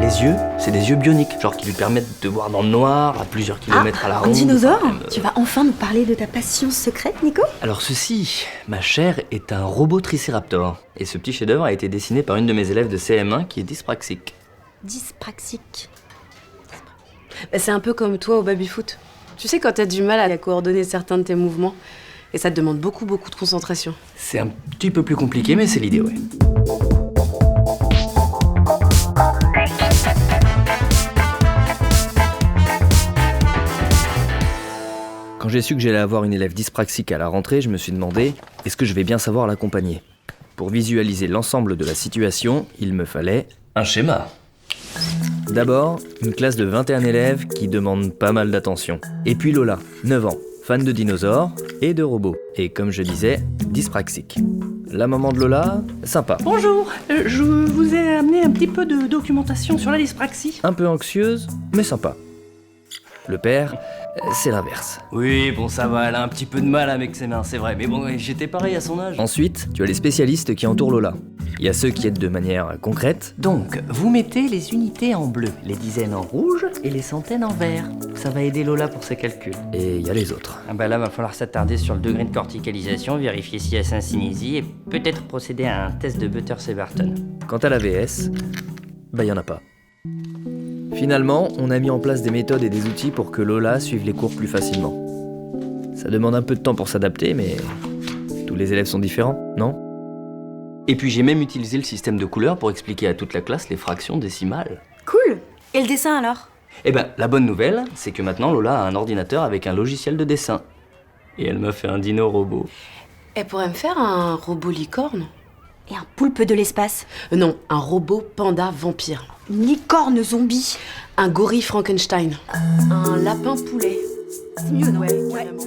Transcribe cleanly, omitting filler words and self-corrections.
Les yeux, c'est des yeux bioniques, genre qui lui permettent de voir dans le noir à plusieurs kilomètres à la ronde. Un dinosaure Enfin, même, Tu vas enfin nous parler de ta passion secrète, Nico? Alors ceci, ma chère, est un robot tricéraptor. Et ce petit chef-d'œuvre a été dessiné par une de mes élèves de CM1 qui est dyspraxique. Dyspraxique. C'est un peu comme toi au baby-foot. Tu sais, quand t'as du mal à coordonner certains de tes mouvements, et ça te demande beaucoup de concentration. C'est un petit peu plus compliqué, mais c'est l'idée, ouais. Quand j'ai su que j'allais avoir une élève dyspraxique à la rentrée, je me suis demandé, est-ce que je vais bien savoir l'accompagner? Pour visualiser l'ensemble de la situation, il me fallait un schéma. D'abord, une classe de 21 élèves qui demandent pas mal d'attention. Et puis Lola, 9 ans, fan de dinosaures et de robots. Et comme je disais, dyspraxique. La maman de Lola, sympa. Bonjour, je vous ai amené un petit peu de documentation sur la dyspraxie. Un peu anxieuse, mais sympa. Le père, c'est l'inverse. Oui, bon ça va, elle a un petit peu de mal avec ses mains, c'est vrai. Mais bon, j'étais pareil à son âge. Ensuite, tu as les spécialistes qui entourent Lola. Il y a ceux qui aident de manière concrète. Donc, vous mettez les unités en bleu, les dizaines en rouge et les centaines en vert. Ça va aider Lola pour ses calculs. Et il y a les autres. Ah bah là, va falloir s'attarder sur le degré de corticalisation, vérifier s'il y a syncinésie et peut-être procéder à un test de Butter-Severton. Quant à la VS, il y en a pas. Finalement, on a mis en place des méthodes et des outils pour que Lola suive les cours plus facilement. Ça demande un peu de temps pour s'adapter, mais tous les élèves sont différents, non? Et puis j'ai même utilisé le système de couleurs pour expliquer à toute la classe les fractions décimales. Cool. Et le dessin alors? Eh ben, la bonne nouvelle, c'est que maintenant Lola a un ordinateur avec un logiciel de dessin. Et elle m'a fait un dino robot. Elle pourrait me faire un robot licorne? Et un poulpe de l'espace? Non, un robot panda vampire. Une licorne zombie? Un gorille Frankenstein. Un lapin poulet. C'est mieux, non? Ouais, carrément.